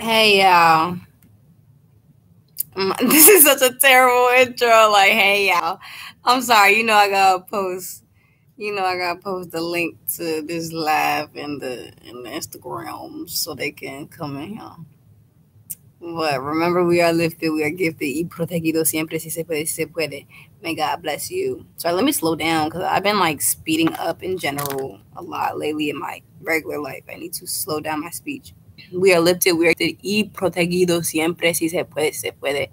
Hey y'all. This is such a terrible intro. Like, hey y'all. I'm sorry. I gotta post. I gotta post the link to this live in the Instagram so they can come in here. But remember, we are lifted, we are gifted, y protegido siempre si se puede, si se puede. May God bless you. Sorry, let me slow down because I've been like speeding up in general a lot lately in my regular life. I need to slow down my speech. We are lifted, we are gifted, y protegido siempre si se puede, se puede.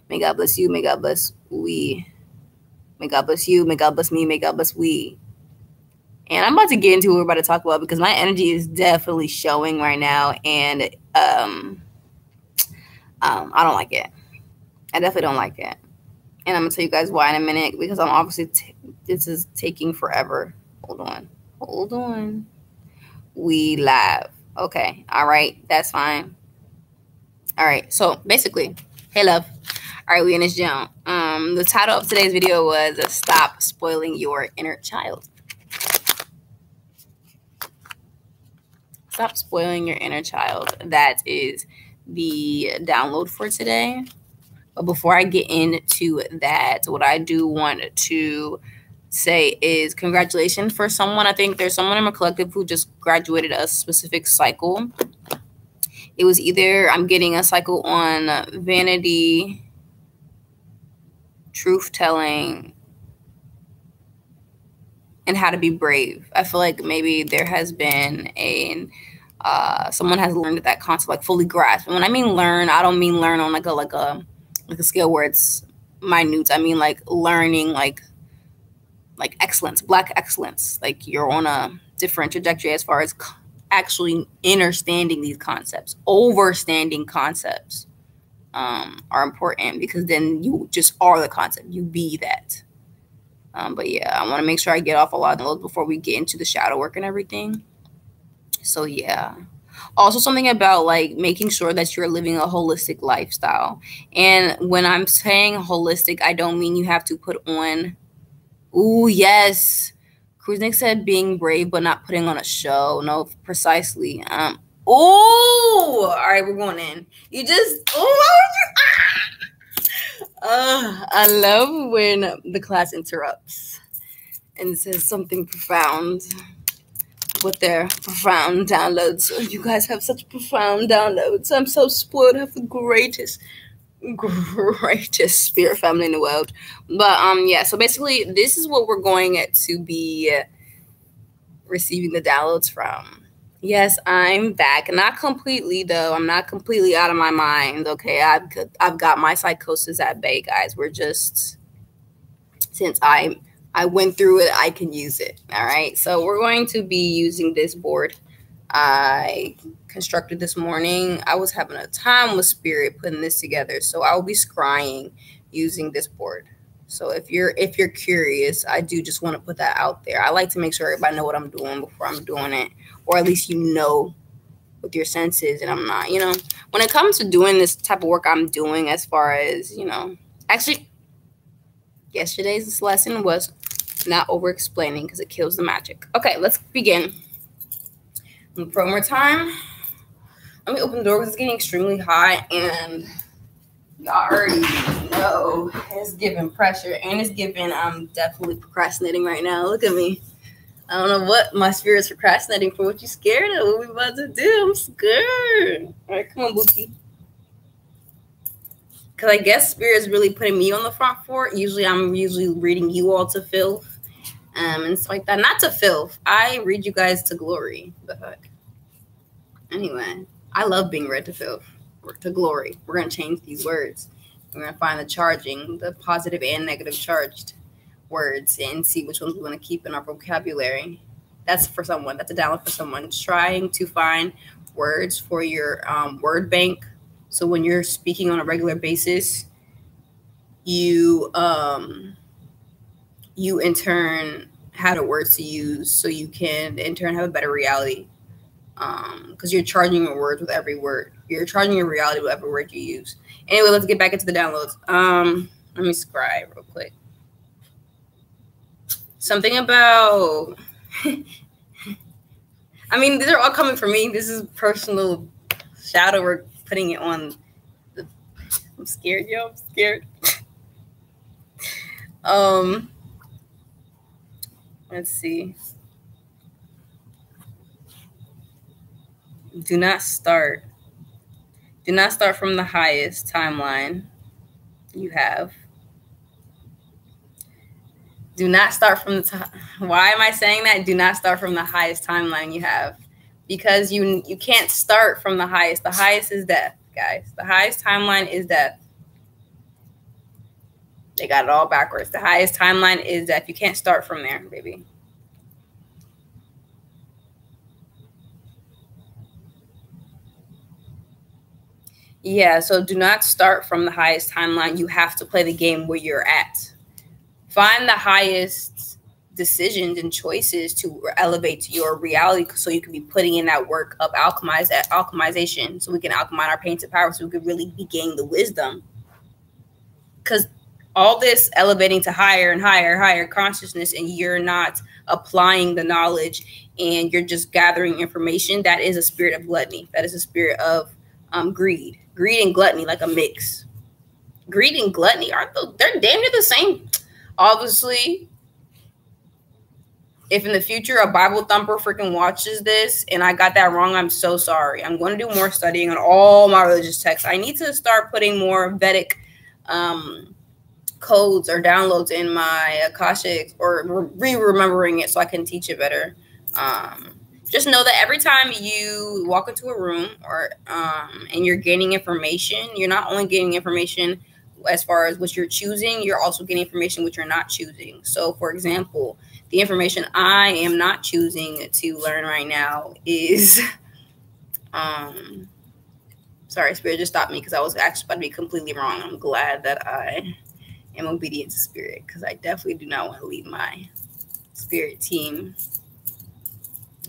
May God bless you, may God bless we. May God bless you, may God bless me, may God bless we. And I'm about to get into what we're about to talk about because my energy is definitely showing right now, and I don't like it. I definitely don't like it. And I'm going to tell you guys why in a minute because I'm obviously, this is taking forever. Hold on. We live. Okay. All right. That's fine. All right. So basically, hey, love. All right. We in this jump. The title of today's video was Stop Spoiling Your Inner Child. Stop spoiling your inner child. That is the download for today. But before I get into that, what I do want to say is congratulations for someone. I think there's someone in my collective who just graduated a specific cycle. It was either I'm getting a cycle on vanity, truth telling, and how to be brave. I feel like maybe there has been someone has learned that concept, like fully grasped. And when I mean learn, I don't mean learn on like a scale where it's minute. I mean like learning like excellence, Black excellence. Like you're on a different trajectory as far as actually understanding these concepts. Overstanding concepts are important because then you just are the concept. You be that. But yeah, I want to make sure I get off a lot of those before we get into the shadow work and everything. So yeah. Also something about like making sure that you're living a holistic lifestyle. And when I'm saying holistic, I don't mean you have to put on, ooh, yes. Kruznik said being brave but not putting on a show. No, precisely. All right, we're going in. You just, I love when the class interrupts and says something profound with their profound downloads. Oh, you guys have such profound downloads. I'm so spoiled. I have the greatest spirit family in the world. But yeah, so basically this is what we're going to be receiving the downloads from. Yes, I'm back. Not completely though. I'm not completely out of my mind. Okay, I've got my psychosis at bay, guys. We're just, since I went through it, I can use it. All right. So we're going to be using this board I constructed this morning. I was having a time with spirit putting this together. So I will be scrying using this board. So if you're curious, I do just want to put that out there. I like to make sure everybody know what I'm doing before I'm doing it, or at least with your senses. And I'm not, when it comes to doing this type of work I'm doing, as far as, actually, yesterday's lesson was not over explaining because it kills the magic. Okay, let's begin. For one more time, let me open the door because it's getting extremely hot and y'all already know it's giving pressure and it's giving, I'm definitely procrastinating right now. Look at me. I don't know what my spirit's procrastinating for. What you scared of? What we about to do? I'm scared. All right, come on, Bookie. Because I guess spirit is really putting me on the front for it. I'm usually reading you all to filth and stuff like that. Not to filth. I read you guys to glory. The heck. Anyway, I love being read to filth. To glory. We're going to change these words. We're going to find the positive and negative charged words, and see which ones we want to keep in our vocabulary. That's for someone. That's a download for someone trying to find words for your word bank. So when you're speaking on a regular basis, you in turn have the words to use, so you can in turn have a better reality. Because you're charging your words with every word. You're charging your reality with every word you use. Anyway, let's get back into the downloads. Let me scribe real quick. Something about I mean, these are all coming from me. This is personal shadow work, putting it on. I'm scared, yo. I'm scared. Let's see. Do not start. Do not start from the highest timeline you have. Do not start from the top. Why am I saying that? Do not start from the highest timeline you have. Because you can't start from the highest. The highest is death, guys. The highest timeline is death. They got it all backwards. The highest timeline is death. You can't start from there, baby. Yeah, so do not start from the highest timeline. You have to play the game where you're at. Find the highest decisions and choices to elevate your reality so you can be putting in that work of alchemization so we can alchemize our pain to power so we can really be gaining the wisdom. Because all this elevating to higher and higher consciousness and you're not applying the knowledge and you're just gathering information, that is a spirit of gluttony. That is a spirit of greed. Greed and gluttony, like a mix. Greed and gluttony, they're damn near the same. Obviously, if in the future a Bible thumper freaking watches this and I got that wrong, I'm so sorry. I'm going to do more studying on all my religious texts. I need to start putting more Vedic codes or downloads in my Akashic or re-remembering it so I can teach it better. Just know that every time you walk into a room or and you're gaining information, you're not only gaining information as far as what you're choosing, you're also getting information which you're not choosing. So, for example, the information I am not choosing to learn right now is, sorry, Spirit just stopped me because I was actually about to be completely wrong. I'm glad that I am obedient to Spirit because I definitely do not want to leave my Spirit team.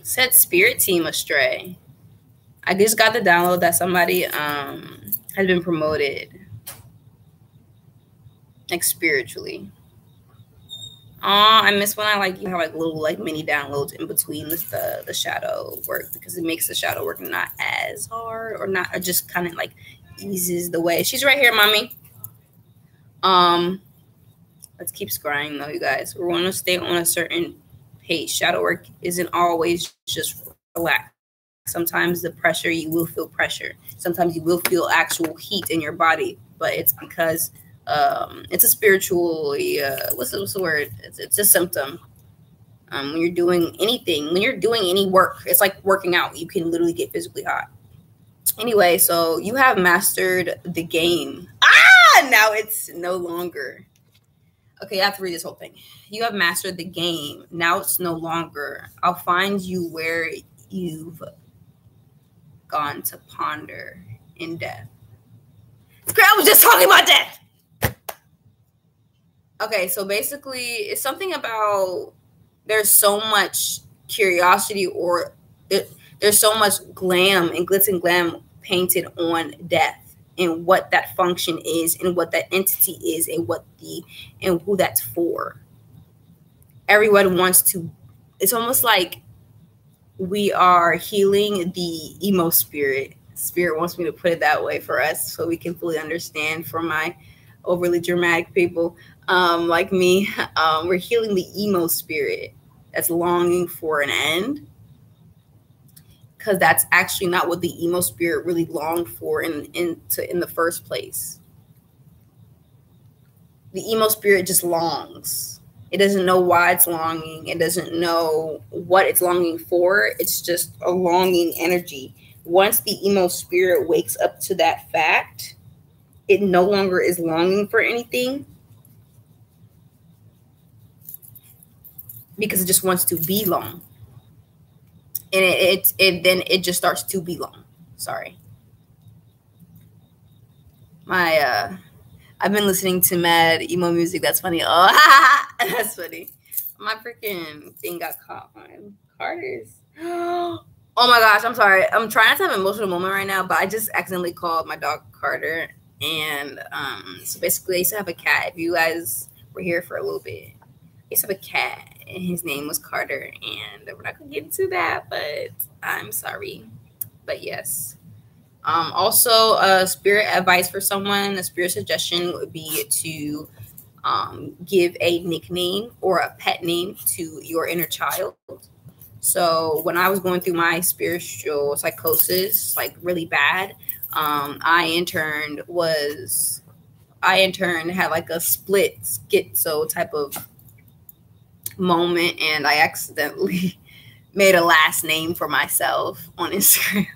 Set Spirit team astray. I just got the download that somebody has been promoted, like spiritually. I miss when I you have like little like mini downloads in between the shadow work because it makes the shadow work not as hard or just kind of like eases the way. She's right here, mommy. Let's keep scrying though, you guys. We want to stay on a certain pace. Shadow work isn't always just relax. Sometimes the pressure, you will feel pressure. Sometimes you will feel actual heat in your body, but it's because it's a spiritual, what's the word? It's a symptom. When you're doing anything, when you're doing any work, it's like working out. You can literally get physically hot. Anyway, so you have mastered the game. Now it's no longer. Okay, I have to read this whole thing. You have mastered the game. Now it's no longer. I'll find you where you've gone to ponder in death. I was just talking about death. Okay, so basically, it's something about there's so much curiosity or there's so much glam and glitz and glam painted on death and what that function is and what that entity is and who that's for. Everyone wants to, it's almost like we are healing the emo spirit. Spirit wants me to put it that way for us so we can fully understand for my overly dramatic people like me. We're healing the emo spirit that's longing for an end, because that's actually not what the emo spirit really longed for in the first place. The emo spirit just longs. It doesn't know why it's longing. It doesn't know what it's longing for. It's just a longing energy. Once the emo spirit wakes up to that fact, it no longer is longing for anything because it just wants to belong. And it just starts to belong. Sorry. I've been listening to mad emo music. That's funny. Oh, that's funny. My freaking thing got caught on Carter's. Oh my gosh, I'm sorry. I'm trying not to have an emotional moment right now, but I just accidentally called my dog Carter. And so basically I used to have a cat. If you guys were here for a little bit, I used to have a cat. and his name was Carter. And we're not gonna get into that, but I'm sorry. But yes. Also, spirit advice for someone, a spirit suggestion would be to give a nickname or a pet name to your inner child. So when I was going through my spiritual psychosis, like really bad, I in turn had like a split schizo type of moment, and I accidentally made a last name for myself on Instagram.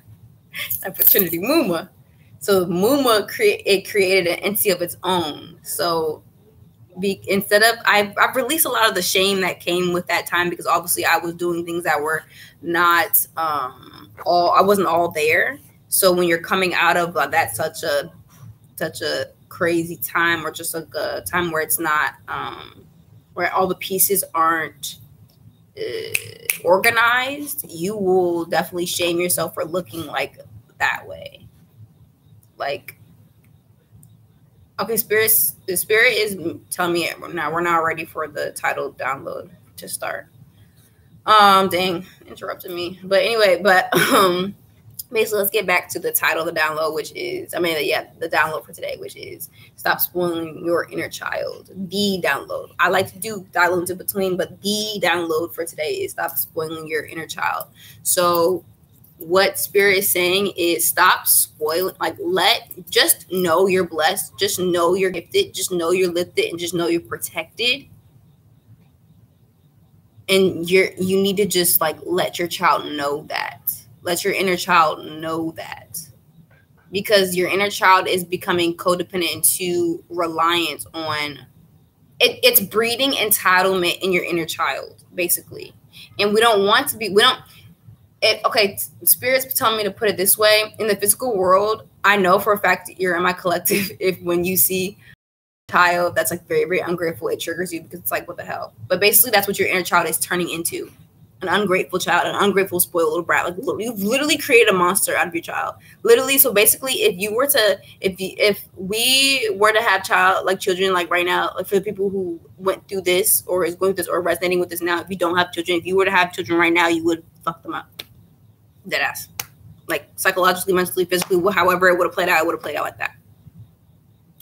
I put Trinity Muma. So Muma created an entity of its own. So instead of I've released a lot of the shame that came with that time, because obviously I was doing things that were not I wasn't all there. So when you're coming out of that such a crazy time, or just like a time where it's not where all the pieces aren't organized, you will definitely shame yourself for looking like that way. Like, okay, the spirit is telling me now we're not ready for the title download to start. Dang, interrupted me. But anyway, basically, let's get back to the title of the download, which is, the download for today, which is Stop Spoiling Your Inner Child. The download. I like to do downloads in between, but the download for today is Stop Spoiling Your Inner Child. So what Spirit is saying is stop spoiling, just know you're blessed, just know you're gifted, just know you're lifted, and just know you're protected. And you need to just let your child know that. Let your inner child know that, because your inner child is becoming codependent into reliance on it. It's breeding entitlement in your inner child, basically. And we don't want to be, okay, Spirit's telling me to put it this way. In the physical world, I know for a fact that you're in my collective. If when you see a child that's very, very ungrateful, it triggers you, because it's what the hell? But basically, that's what your inner child is turning into. An ungrateful child, an ungrateful, spoiled little brat. You've literally created a monster out of your child. Literally. So basically, if we were to have children right now, for the people who went through this or is going through this or resonating with this now, if you don't have children, if you were to have children right now, you would fuck them up. Deadass. Psychologically, mentally, physically, however it would have played out, it would have played out like that.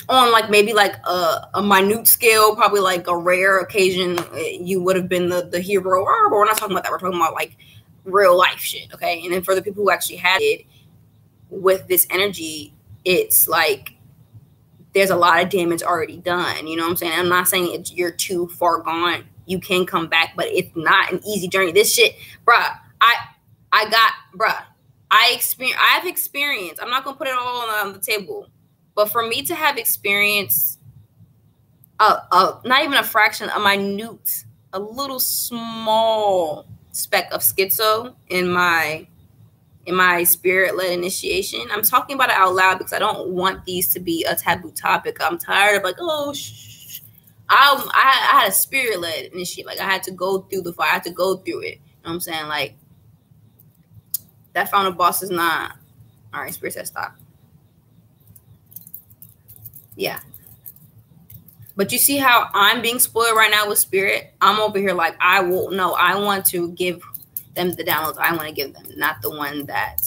On maybe a minute scale, probably a rare occasion, you would have been the hero. But we're not talking about that. We're talking about real life shit, okay? And then for the people who actually had it with this energy, it's there's a lot of damage already done. You know what I'm saying? I'm not saying you're too far gone. You can come back, but it's not an easy journey. This shit, bruh, I've experienced. I'm not gonna put it all on the table. But for me to have experienced not even a fraction, a little small speck of schizo in my spirit-led initiation, I'm talking about it out loud because I don't want these to be a taboo topic. I'm tired of I had a spirit-led initiation. I had to go through the fire. I had to go through it. You know what I'm saying? That final boss is not. All right, Spirit says stop. Yeah. But you see how I'm being spoiled right now with Spirit? I'm over here I want to give them the downloads I want to give them, not the one that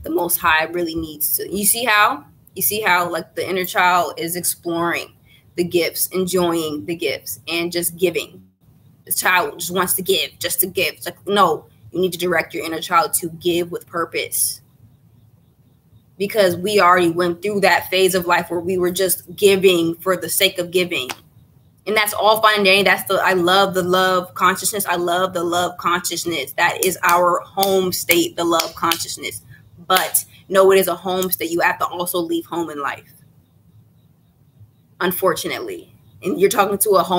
the Most High really needs to. You see how the inner child is exploring the gifts, enjoying the gifts, and just giving. The child just wants to give, just to give. It's no, you need to direct your inner child to give with purpose. Because we already went through that phase of life where we were just giving for the sake of giving. And that's all fine and dandy. I love the love consciousness. I love the love consciousness. That is our home state, the love consciousness. But no, it is a home state. You have to also leave home in life. Unfortunately. And you're talking to a home